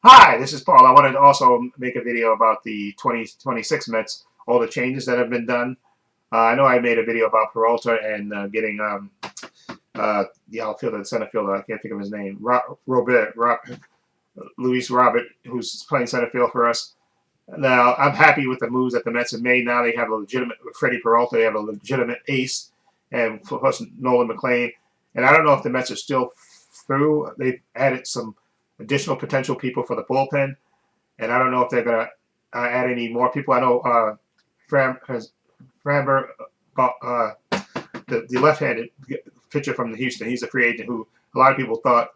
Hi, this is Paul. I wanted to also make a video about the 2026 Mets, all the changes that have been done. I know I made a video about Peralta and getting the outfielder, the center fielder. I can't think of his name. Luis Robert, who's playing center field for us. Now, I'm happy with the moves that the Mets have made. Now they have a legitimate Freddie Peralta. They have a legitimate ace, and plus Nolan McLean. And I don't know if the Mets are still through. They've added some additional potential people for the bullpen, and I don't know if they're gonna add any more people. I know Framber, the left-handed pitcher from Houston. He's a free agent who a lot of people thought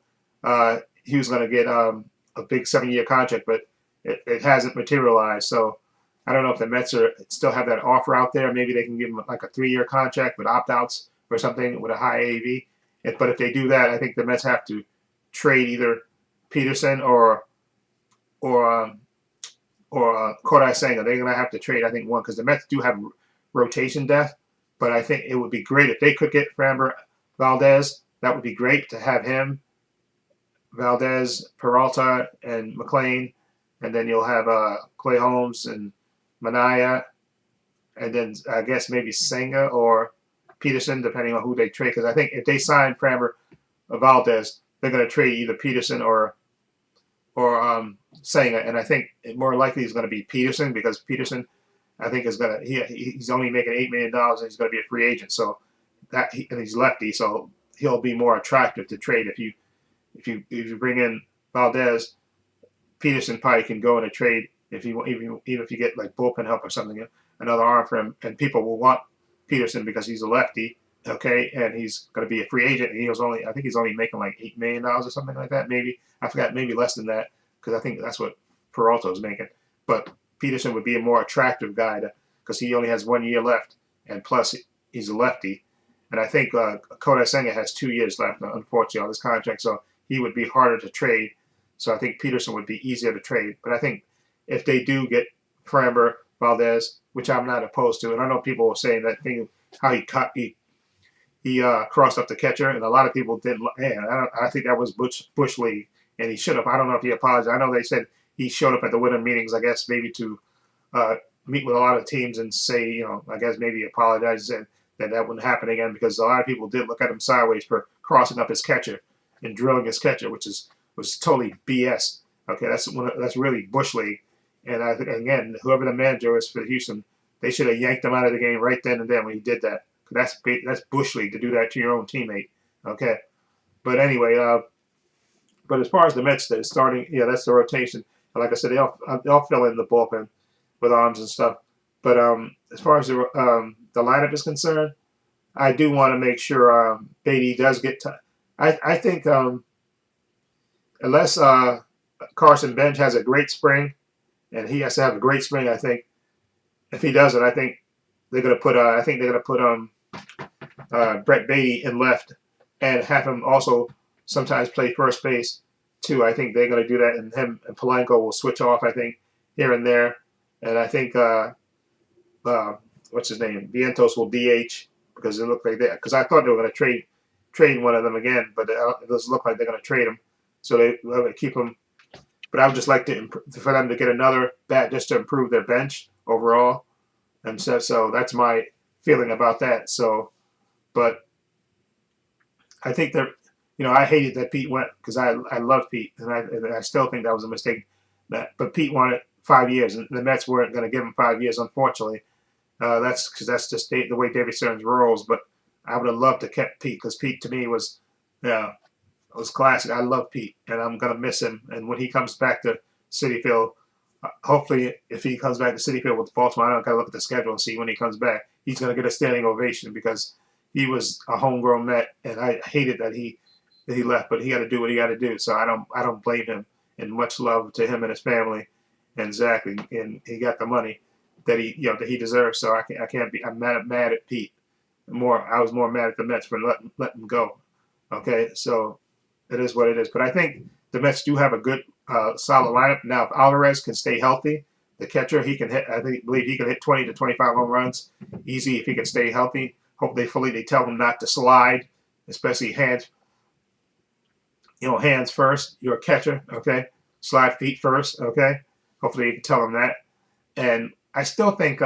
he was going to get a big 7-year contract, but it hasn't materialized. So I don't know if the Mets still have that offer out there. Maybe they can give him like a 3-year contract with opt-outs or something with a high AV. But if they do that, I think the Mets have to trade either Peterson or Kodai Senga. They're going to have to trade, I think, one because the Mets do have rotation depth. But I think it would be great if they could get Framber Valdez. That would be great to have him, Valdez, Peralta, and McLean. And then you'll have Clay Holmes and Manaya. And then I guess maybe Senga or Peterson, depending on who they trade. Because I think if they sign Framber Valdez, they're going to trade either Peterson or Senga. And I think more likely is going to be Peterson because Peterson, I think, is going to he's only making $8 million and he's going to be a free agent. So and he's lefty, so he'll be more attractive to trade if you bring in Valdez. Peterson probably can go in a trade even if you get like bullpen help or something, another arm for him, and people will want Peterson because he's a lefty, okay, and he's going to be a free agent. And I think he's only making like $8 million or something like that. Maybe I forgot, maybe less than that because I think that's what Peralta is making. But Peterson would be a more attractive guy because he only has 1 year left, and plus he's a lefty. And I think Kodai Senga has 2 years left, unfortunately, on this contract, so he would be harder to trade. So I think Peterson would be easier to trade. But I think if they do get Framber Valdez, which I'm not opposed to, and I know people were saying that thing how he crossed up the catcher, and a lot of people didn't. Man, I think that was Bush League, and he should have. I don't know if he apologized. I know they said he showed up at the winter meetings, I guess maybe to meet with a lot of teams and say, I guess maybe apologize and that wouldn't happen again because a lot of people did look at him sideways for crossing up his catcher and drilling his catcher, which was totally BS. Okay, that's really Bush League. And I think again, whoever the manager is for Houston, they should have yanked him out of the game right then and there when he did that. That's Bush League to do that to your own teammate. Okay, but anyway, but as far as the Mets, they're starting. Yeah, that's the rotation. And like I said, they'll fill in the bullpen with arms and stuff. But as far as the lineup is concerned, I do want to make sure Beatty does get time. I think unless Carson Bench has a great spring, and he has to have a great spring, I think if he doesn't, I think they're gonna put Brett Beatty in left and have him also sometimes play first base too. I think they're gonna do that, and him and Polanco will switch off. I think here and there, and I think what's his name, Vientos will DH because it looked like that. Because I thought they were gonna trade one of them again, but it doesn't look like they're gonna trade him. So they keep him. But I would just like for them to get another bat just to improve their bench overall. And so that's my feeling about that. So, but I think that I hated that Pete went because I love Pete and I still think that was a mistake. But Pete wanted 5 years and the Mets weren't going to give him 5 years, unfortunately. That's because that's just the way David Stearns rolls. But I would have loved to kept Pete because Pete to me was, it was classic. I love Pete, and I'm gonna miss him. And when he comes back to Citi Field, hopefully, if he comes back to Citi Field with Baltimore, I don't gotta look at the schedule and see when he comes back. He's gonna get a standing ovation because he was a homegrown Met, and I hated that he left. But he got to do what he got to do. So I don't blame him. And much love to him and his family, and Zach. And he got the money that he deserves. So I can't be. I'm mad at Pete. I was more mad at the Mets for letting him go. Okay, so it is what it is. But I think the Mets do have a good, solid lineup. Now, if Alvarez can stay healthy, the catcher, he can hit. Believe he can hit 20 to 25 home runs easy if he can stay healthy. Hopefully, they tell him not to slide, especially hands. Hands first. You're a catcher, okay? slide feet first. Okay, hopefully you can tell him that. And I still think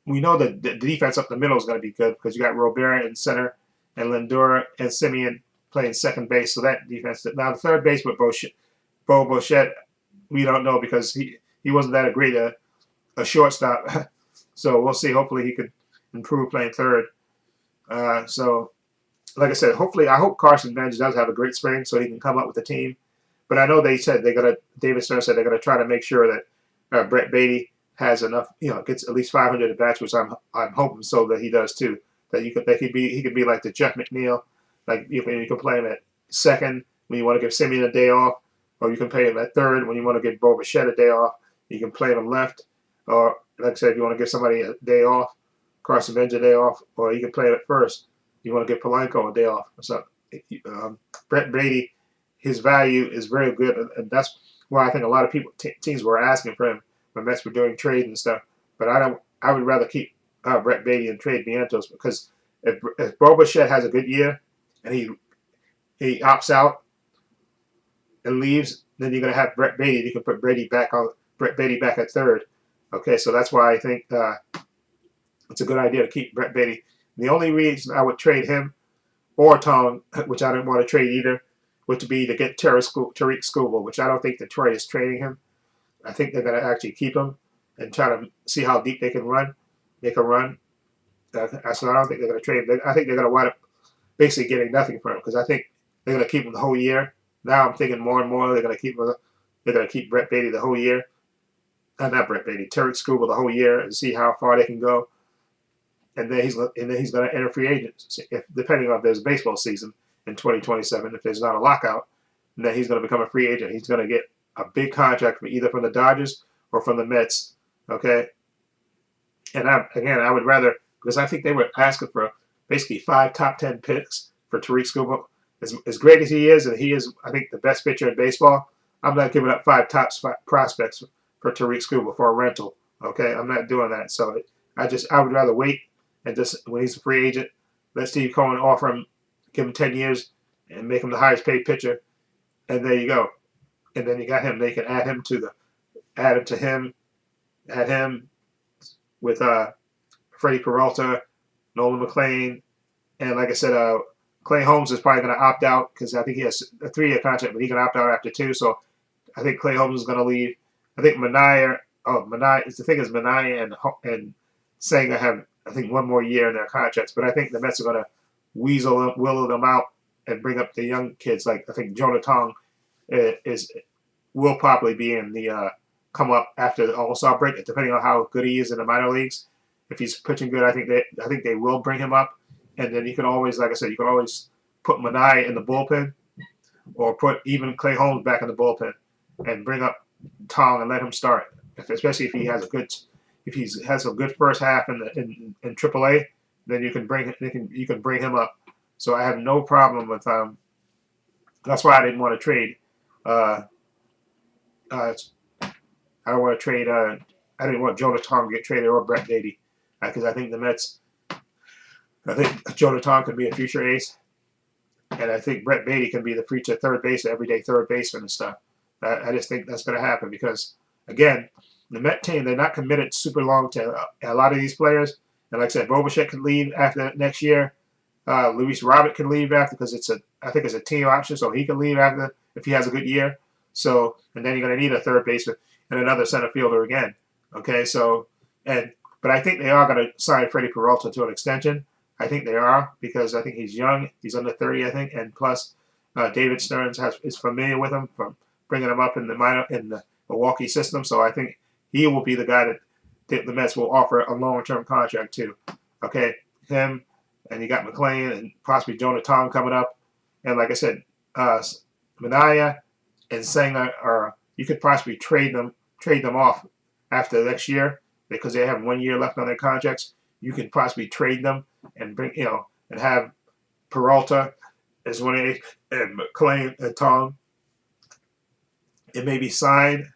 we know that the defense up the middle is going to be good because you got Robert in center and Lindor and Simeon playing second base. So that defense. Now the third base with Bo Bichette, we don't know because he wasn't that great a shortstop. So we'll see. Hopefully he could improve playing third. So like I said, hopefully I hope Carson Bench does have a great spring so he can come up with a team. But I know they said David Stern said they're gonna try to make sure that Brett Beatty has enough, gets at least 500 at bats, which I'm hoping so that he does too. That he could be like the Jeff McNeil, like you can play him at second when you want to give Simeon a day off, or you can play him at third when you want to give Bo Bichette a day off. You can play him left, or like I said, if you want to give somebody a day off, Carson Bench a day off, or you can play him at first. You want to give Polanco a day off. So Brett Beatty, his value is very good, and that's why I think a lot of teams were asking for him when Mets were doing trades and stuff. But I would rather keep Brett Beatty and trade Vientos because if Bo Bichette has a good year and he opts out and leaves, then you're gonna have Brett Beatty. You can put Brett Beatty back at third. Okay, so that's why I think it's a good idea to keep Brett Beatty. The only reason I would trade him or Tong, which I didn't want to trade either, would be to get Tariq Skubal, which I don't think Detroit is trading him. I think they're going to actually keep him and try to see how deep they can run. They can run. So I don't think they're going to trade him. I think they're going to wind up basically getting nothing for him because I think they're going to keep him the whole year. Now I'm thinking more and more they're going to keep Brett Beatty the whole year. Not Brett Beatty, Tariq Skubal the whole year and see how far they can go. And then he's going to enter free agents, depending on if there's a baseball season in 2027. If there's not a lockout, then he's going to become a free agent. He's going to get a big contract either from the Dodgers or from the Mets. Okay. And I would rather, because I think they were asking for basically 5 top 10 picks for Tariq Skubal. As great as he is, and he is, I think, the best pitcher in baseball, I'm not giving up 5 top prospects for Tariq Skubal for a rental. Okay. I'm not doing that. So I would rather wait. And just when he's a free agent, let Steve Cohen offer him, give him 10 years, and make him the highest paid pitcher. And there you go. And then you got him. They can add him with Freddie Peralta, Nolan McLean, and like I said, Clay Holmes is probably going to opt out because I think he has a 3-year contract, but he can opt out after 2. So I think Clay Holmes is going to leave. I think Manaea and Senga have, I think, 1 more year in their contracts, but I think the Mets are going to willow them out and bring up the young kids. Like I think Jonah Tong will probably be in the come up after the All-Star break, depending on how good he is in the minor leagues. If he's pitching good, I think they will bring him up, and then you can always, like I said, you can always put Manaea in the bullpen, or put even Clay Holmes back in the bullpen, and bring up Tong and let him start. Especially if he has a good first half in AAA, then you can bring him up. So I have no problem with that's why I didn't want to trade. I don't want to trade. I didn't want Jonah Tong to get traded or Brett Beatty because I think the Mets. I think Jonah Tong could be a future ace, and I think Brett Beatty can be the future third base, everyday third baseman and stuff. I just think that's going to happen because again, the Met team, they're not committed super long to a lot of these players. And like I said, Bo Bichette can leave after next year. Luis Robert can leave after because I think it's a team option, so he can leave after if he has a good year. So, and then you're going to need a third baseman and another center fielder again. Okay, but I think they are going to sign Freddie Peralta to an extension. I think they are because I think he's young. He's under 30, I think, and plus David Stearns is familiar with him from bringing him up in the Milwaukee system. So I think he will be the guy that the Mets will offer a long-term contract to. Okay, him, and you got McLean and possibly Jonah Tong coming up. And like I said, Manaea and Senga you could possibly trade them off after next year because they have 1 year left on their contracts. You can possibly trade them and bring and have Peralta as one A and McLean and Tong. It may be signed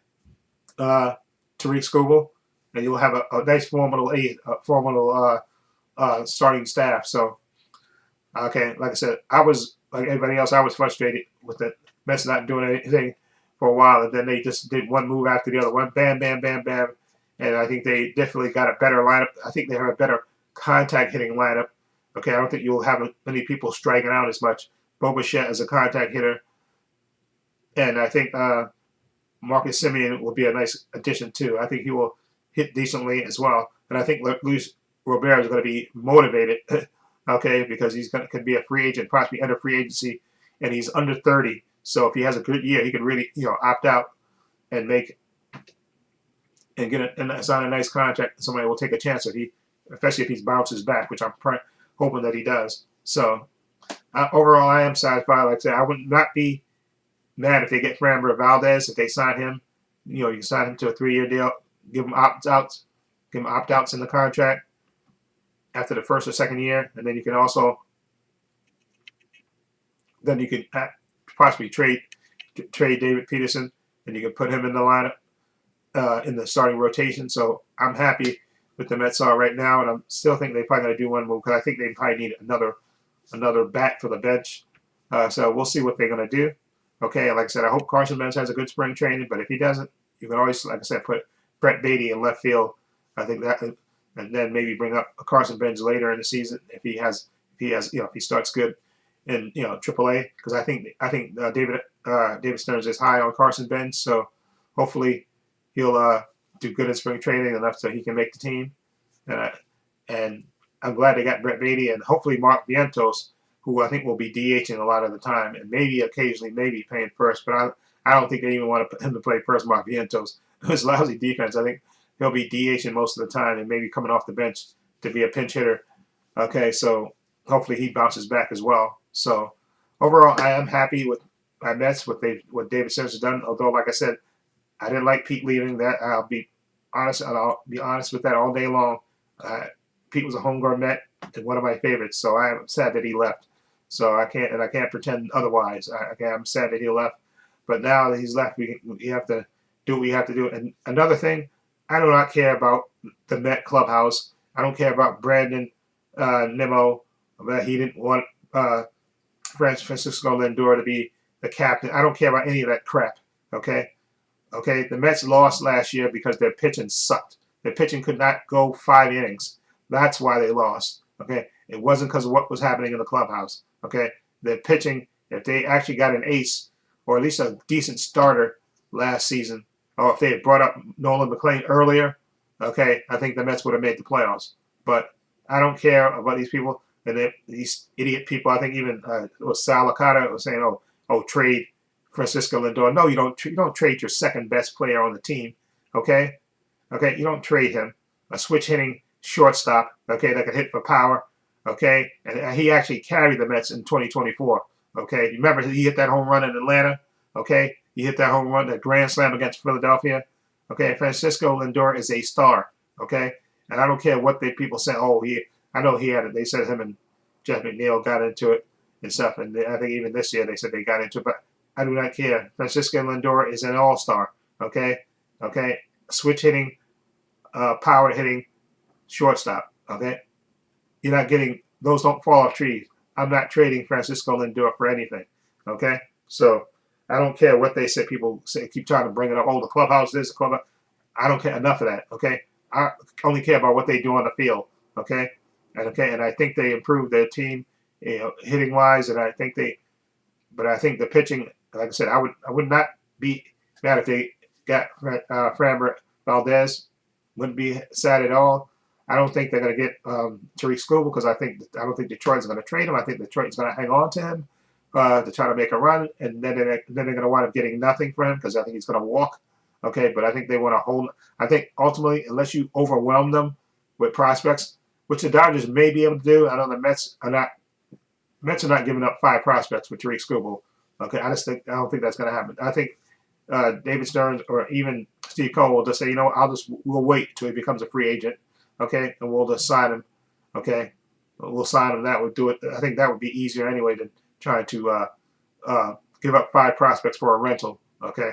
Tariq Skubal, and you'll have a nice formidable starting staff. So, okay, like I said, I was like everybody else. I was frustrated with Mets not doing anything for a while, and then they just did one move after the other, one bam, bam, bam, bam, and I think they definitely got a better lineup. I think they have a better contact hitting lineup. Okay, I don't think you'll have many people striking out as much. Bo Bichette as a contact hitter, and I think Marcus Semien will be a nice addition too. I think he will hit decently as well, and I think Luis Robert is going to be motivated. Okay, because he's going to could be a free agent, possibly enter free agency, and he's under 30. So if he has a good year, he could really opt out and make and sign a nice contract. Somebody will take a chance if especially if he bounces back, which I'm hoping that he does. So overall, I am satisfied. Like I said, I would not be mad if they get Framber Valdez, if they sign him. You can sign him to a 3-year deal, give him opt-outs in the contract after the first or second year, and then you can also possibly trade David Peterson, and you can put him in the lineup in the starting rotation. So I'm happy with the Mets are right now, and I still think they probably going to do one move because I think they probably need another bat for the bench. So we'll see what they're going to do. Okay, like I said, I hope Carson Benz has a good spring training, but if he doesn't, you can always, like I said, put Brett Beatty in left field. I think that, and then maybe bring up Carson Benz later in the season if he starts good in AAA, because I think David Stearns is high on Carson Benz, so hopefully he'll do good in spring training enough so he can make the team. And I'm glad they got Brett Beatty and hopefully Mark Vientos, who I think will be DHing a lot of the time and maybe occasionally maybe playing first, but I don't think they even want him to play first. Mark Vientos, his lousy defense, I think he'll be DHing most of the time and maybe coming off the bench to be a pinch hitter. Okay, so hopefully he bounces back as well. So overall, I am happy with my Mets, what David Stearns has done. Although, like I said, I didn't like Pete leaving. That I'll be honest with that all day long. Pete was a homegrown Met and one of my favorites, so I am sad that he left. So I can't pretend otherwise. I'm sad that he left, but now that he's left, we have to do what we have to do. And another thing, I do not care about the Met clubhouse. I don't care about Brandon Nimmo, that he didn't want Francisco Lindor to be the captain. I don't care about any of that crap. Okay, the Mets lost last year because their pitching sucked. Their pitching could not go 5 innings. That's why they lost. Okay, it wasn't because of what was happening in the clubhouse. Okay, their pitching, if they actually got an ace or at least a decent starter last season, or if they had brought up Nolan McLean earlier, okay, I think the Mets would have made the playoffs. But I don't care about these people and these idiot people. I think even it was Sal Licata was saying, "Oh, trade Francisco Lindor." No, you don't. You don't trade your second best player on the team. Okay, you don't trade him. A switch hitting shortstop, okay, that could hit for power, okay, and he actually carried the Mets in 2024. Okay, you remember he hit that home run in Atlanta. Okay, he hit that home run, that grand slam against Philadelphia. Okay, Francisco Lindor is a star. Okay, and I don't care what people say. Oh, I know he had it. They said him and Jeff McNeil got into it and stuff, and I think even this year they said they got into it. But I do not care. Francisco Lindor is an all-star. Okay, switch hitting, power hitting shortstop. Okay, you're not getting those. Don't fall off trees. I'm not trading Francisco Lindor for anything. Okay, so I don't care what they say. People keep trying to bring it up. Oh, the clubhouse, this clubhouse. I don't care. Enough of that. Okay, I only care about what they do on the field. Okay, and I think they improved their team, hitting wise, and I think the pitching. Like I said, I would not be mad if they got Framber Valdez. Wouldn't be sad at all. I don't think they're going to get Tariq Skubal because I don't think Detroit's going to trade him. I think Detroit's going to hang on to him to try to make a run, and then they're going to wind up getting nothing for him because I think he's going to walk. Okay, but I think they want to hold. I think ultimately, unless you overwhelm them with prospects, which the Dodgers may be able to do, I know the Mets are not. Mets are not giving up 5 prospects for Tariq Skubal. Okay, I don't think that's going to happen. I think David Stearns or even Steve Cohen will just say, we'll wait until he becomes a free agent. Okay, and we'll just sign him. Okay, we'll sign him. That would do it. I think that would be easier anyway than trying to give up 5 prospects for a rental. Okay,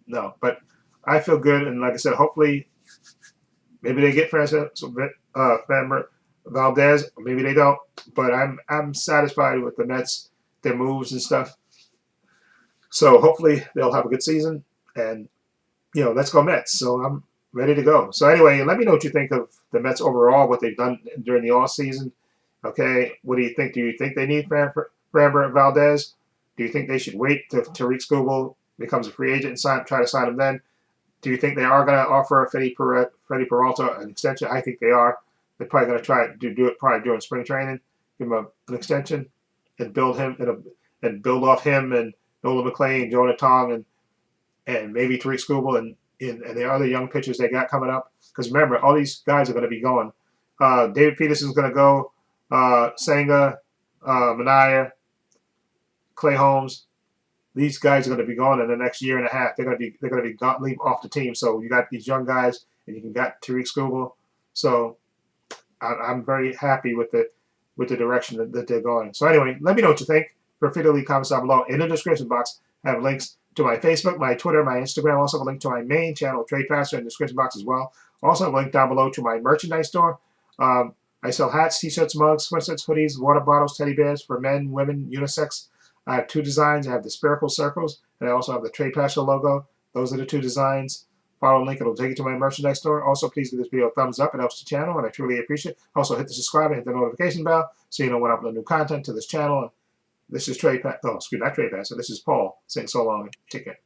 no, but I feel good, and like I said, hopefully, maybe they get Framber Valdez, or maybe they don't. But I'm satisfied with the Mets, their moves and stuff. So hopefully they'll have a good season, and let's go Mets. So I'm ready to go. So anyway, let me know what you think of the Mets overall, what they've done during the off season. Okay, what do you think? Do you think they need Framber Valdez? Do you think they should wait till Tariq Skubal becomes a free agent and try to sign him then? Do you think they are going to offer Freddie Peralta an extension? I think they are. They're probably going to try to do it probably during spring training, give him an extension, and build build off him and Nolan McLean, Jonah Tong, and maybe Tariq Skubal and the other young pitchers they got coming up. Because remember, all these guys are going to be going. David Peterson's going to go. Senga, Manaea, Clay Holmes. These guys are going to be gone in the next year and a half. They're going to be leave off the team. So you got these young guys, and you got Tariq Skubal. So I'm very happy with the direction that they're going. So anyway, let me know what you think. Feel free to leave comments down below. In the description box, I have links to my Facebook, my Twitter, my Instagram. Also have a link to my main channel, Trepacer, in the description box as well. Also have a link down below to my merchandise store. I sell hats, t-shirts, mugs, sweatshirts, hoodies, water bottles, teddy bears for men, women, unisex. I have 2 designs. I have the spherical circles, and I also have the Trepacer logo. Those are the 2 designs. Follow the link. It'll take you to my merchandise store. Also, please give this video a thumbs up. It helps the channel, and I truly appreciate it. Also, hit the subscribe and hit the notification bell so you know when I upload new content to this channel. This is Trepacer. Oh, excuse me, not Trepacer. This is Paul saying so long. Take care.